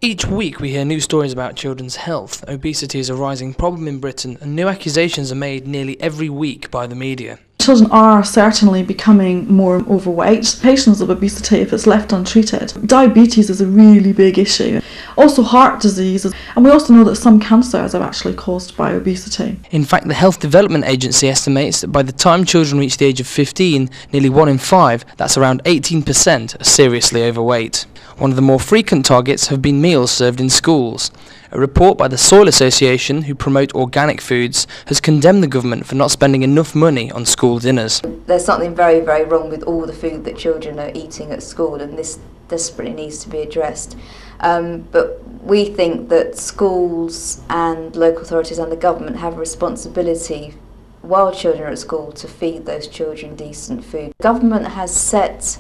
Each week we hear new stories about children's health. Obesity is a rising problem in Britain and new accusations are made nearly every week by the media. Children are certainly becoming more overweight. Patients of obesity, if it's left untreated, diabetes is a really big issue. Also heart disease, and we also know that some cancers are actually caused by obesity. In fact, the Health Development Agency estimates that by the time children reach the age of 15, nearly 1 in 5, that's around 18%, are seriously overweight. One of the more frequent targets have been meals served in schools. A report by the Soil Association, who promote organic foods, has condemned the government for not spending enough money on school dinners. There's something very, very wrong with all the food that children are eating at school, and this desperately needs to be addressed. But we think that schools and local authorities and the government have a responsibility while children are at school to feed those children decent food. The government has set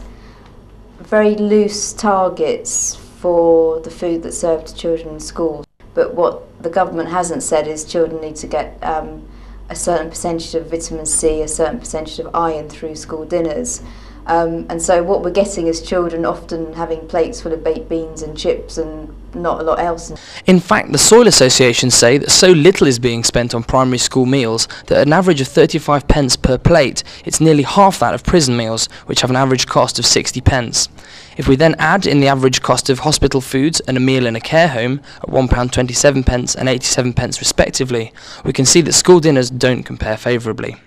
very loose targets for the food that's served to children in schools. But what the government hasn't said is children need to get a certain percentage of vitamin C, a certain percentage of iron through school dinners. And so what we're getting is children often having plates full of baked beans and chips and not a lot else. In fact, the Soil Association say that so little is being spent on primary school meals that at an average of 35 pence per plate, it's nearly half that of prison meals, which have an average cost of 60 pence. If we then add in the average cost of hospital foods and a meal in a care home at £1.27 pence and 87 pence respectively, we can see that school dinners don't compare favourably.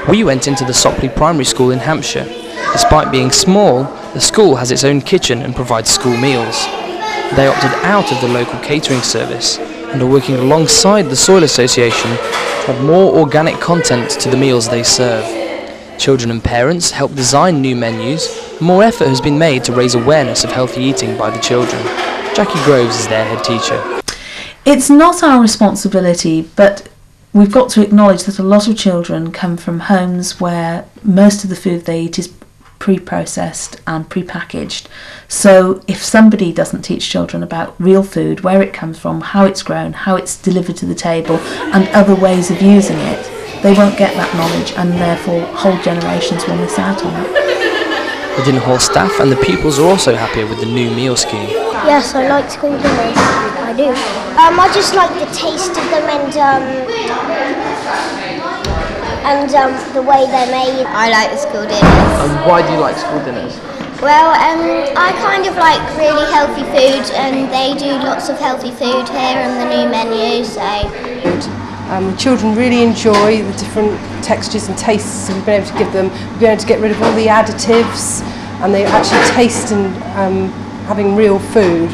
We went into the Sopley Primary School in Hampshire. Despite being small, the school has its own kitchen and provides school meals. They opted out of the local catering service and are working alongside the Soil Association to add more organic content to the meals they serve. Children and parents help design new menus. More effort has been made to raise awareness of healthy eating by the children. Jackie Groves is their head teacher. It's not our responsibility, but we've got to acknowledge that a lot of children come from homes where most of the food they eat is pre-processed and pre-packaged. So if somebody doesn't teach children about real food, where it comes from, how it's grown, how it's delivered to the table, and other ways of using it, they won't get that knowledge, and therefore whole generations will miss out on it. The dinner hall staff and the pupils are also happier with the new meal scheme. Yes, I like school dinners. I do. I just like the taste of them and the way they're made. I like the school dinners. And why do you like school dinners? Well, I kind of like really healthy food, and they do lots of healthy food here in the new menu, so... Children really enjoy the different textures and tastes we've been able to give them. We've been able to get rid of all the additives, and they actually taste and having real food.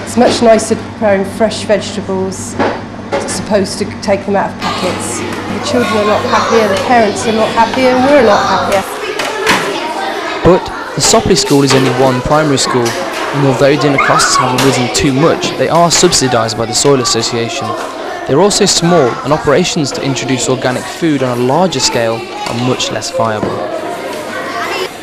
It's much nicer preparing fresh vegetables as opposed to take them out of packets. The children are a lot happier, the parents are a lot happier, and we're a lot happier. But the Sopley School is only one primary school, and although dinner costs haven't risen too much, they are subsidised by the Soil Association. They're also small, and operations to introduce organic food on a larger scale are much less viable.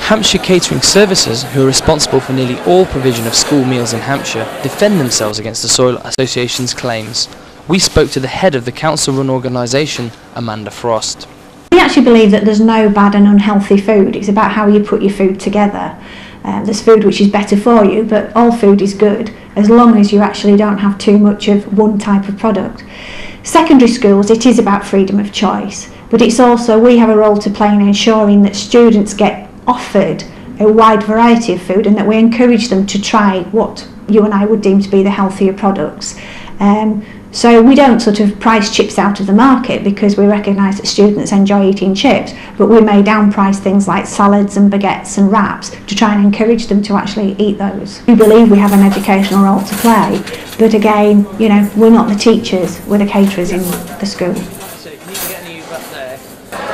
Hampshire Catering Services, who are responsible for nearly all provision of school meals in Hampshire, defend themselves against the Soil Association's claims. We spoke to the head of the council-run organisation, Amanda Frost. We actually believe that there's no bad and unhealthy food. It's about how you put your food together. There's food which is better for you, but all food is good as long as you actually don't have too much of one type of product. Secondary schools, it is about freedom of choice, but it's also, we have a role to play in ensuring that students get offered a wide variety of food and that we encourage them to try what you and I would deem to be the healthier products. So we don't sort of price chips out of the market because we recognise that students enjoy eating chips, but we may downprice things like salads and baguettes and wraps to try and encourage them to actually eat those. We believe we have an educational role to play, but again, you know, we're not the teachers, we're the caterers in the school.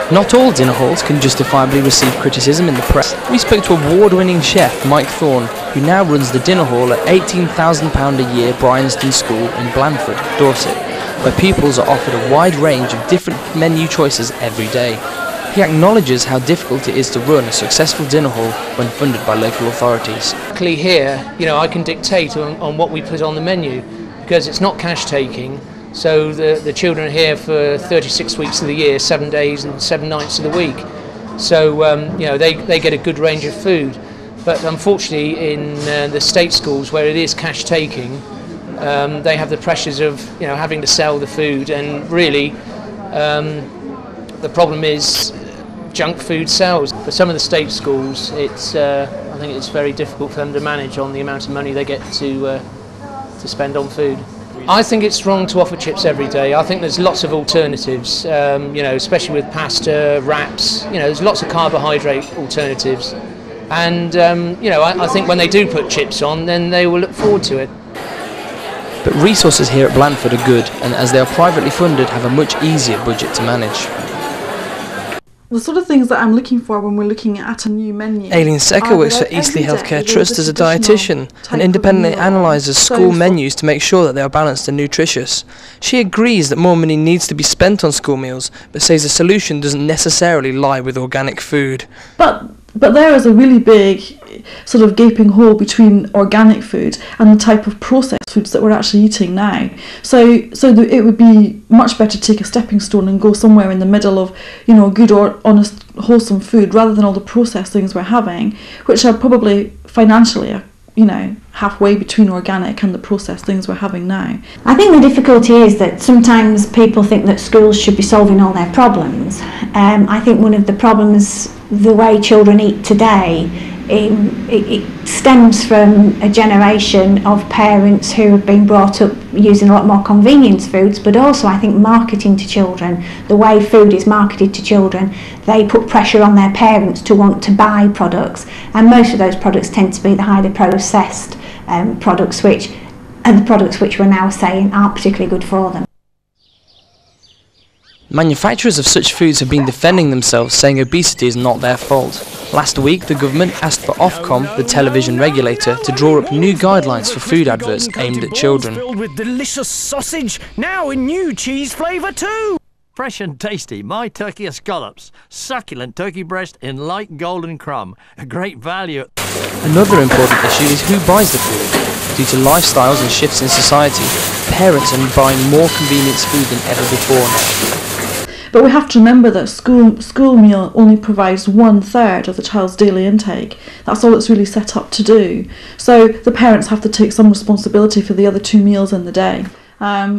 Not all dinner halls can justifiably receive criticism in the press. We spoke to award-winning chef Mike Thorne, who now runs the dinner hall at £18,000 a year Bryanston School in Blandford, Dorset, where pupils are offered a wide range of different menu choices every day. He acknowledges how difficult it is to run a successful dinner hall when funded by local authorities. Luckily here, you know, I can dictate on what we put on the menu. because it's not cash taking. So the children are here for 36 weeks of the year, 7 days and 7 nights of the week. So they get a good range of food. But unfortunately, in the state schools where it is cash taking, they have the pressures of having to sell the food, and really the problem is junk food sells. For some of the state schools, I think it's very difficult for them to manage on the amount of money they get to spend on food. I think it's wrong to offer chips every day. I think there's lots of alternatives, especially with pasta, wraps. There's lots of carbohydrate alternatives. And, I think when they do put chips on, then they will look forward to it. But resources here at Blandford are good, and as they are privately funded, have a much easier budget to manage. The sort of things that I'm looking for when we're looking at a new menu. Aileen Secker works for Eastleigh Healthcare Trust as a dietitian and independently analyses school menus to make sure that they are balanced and nutritious. She agrees that more money needs to be spent on school meals, but says the solution doesn't necessarily lie with organic food. But there is a really big sort of gaping hole between organic food and the type of processed foods that we're actually eating now. So it would be much better to take a stepping stone and go somewhere in the middle of, good or honest, wholesome food, rather than all the processed things we're having, which are probably financially, halfway between organic and the processed things we're having now. I think the difficulty is that sometimes people think that schools should be solving all their problems. I think one of the problems, the way children eat today, it stems from a generation of parents who have been brought up using a lot more convenience foods, but also I think marketing to children, the way food is marketed to children, they put pressure on their parents to want to buy products, and most of those products tend to be the highly processed products, which we're now saying aren't particularly good for them. Manufacturers of such foods have been defending themselves, saying obesity is not their fault. Last week, the government asked for Ofcom, the television regulator, to draw up new guidelines for food adverts aimed at children. Filled with delicious sausage, now in new cheese flavour too! Fresh and tasty, my turkey escallops, succulent turkey breast in light golden crumb, a great value. Another important issue is who buys the food. Due to lifestyles and shifts in society, parents are buying more convenience food than ever before now. But we have to remember that school meal only provides 1/3 of the child's daily intake. That's all it's really set up to do. So the parents have to take some responsibility for the other 2 meals in the day.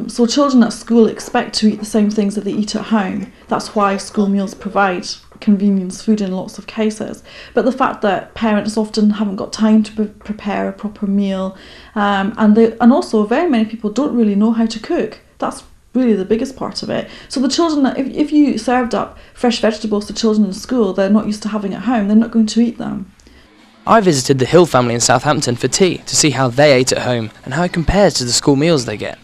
So children at school expect to eat the same things that they eat at home. That's why school meals provide convenience food in lots of cases. But the fact that parents often haven't got time to prepare a proper meal, and also very many people don't really know how to cook. That's really the biggest part of it. So the children, if you served up fresh vegetables to children in school they're not used to having at home, they're not going to eat them. I visited the Hill family in Southampton for tea to see how they ate at home and how it compares to the school meals they get.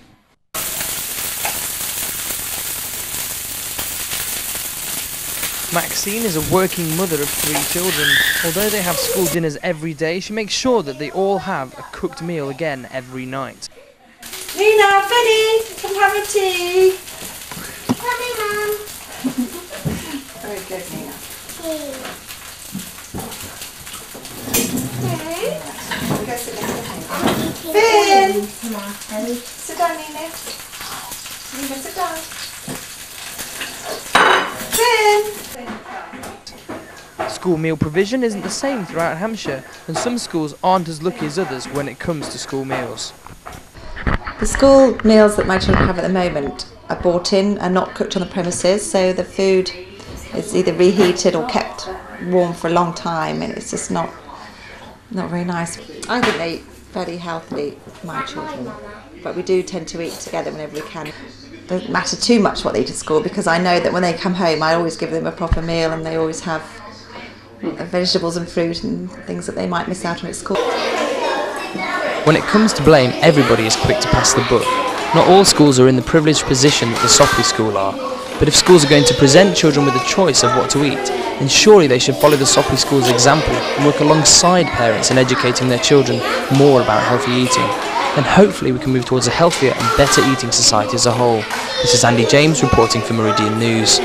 Maxine is a working mother of 3 children. Although they have school dinners every day, she makes sure that they all have a cooked meal again every night. Nina, Fanny, come have a tea. Coming, Mum. Very good, Nina. Go sit down. Finn! Sit down, Nina. Nina, sit down. Finn! School meal provision isn't the same throughout Hampshire, and some schools aren't as lucky as others when it comes to school meals. The school meals that my children have at the moment are bought in and not cooked on the premises, so the food is either reheated or kept warm for a long time, and it's just not very nice. I think they eat fairly healthily, my children, but we do tend to eat together whenever we can. It doesn't matter too much what they eat at school, because I know that when they come home I always give them a proper meal, and they always have vegetables and fruit and things that they might miss out on at school. When it comes to blame, everybody is quick to pass the buck. Not all schools are in the privileged position that the Sopley School are, but if schools are going to present children with a choice of what to eat, then surely they should follow the Sopley School's example and work alongside parents in educating their children more about healthy eating. Then hopefully we can move towards a healthier and better eating society as a whole. This is Andy James reporting for Meridian News.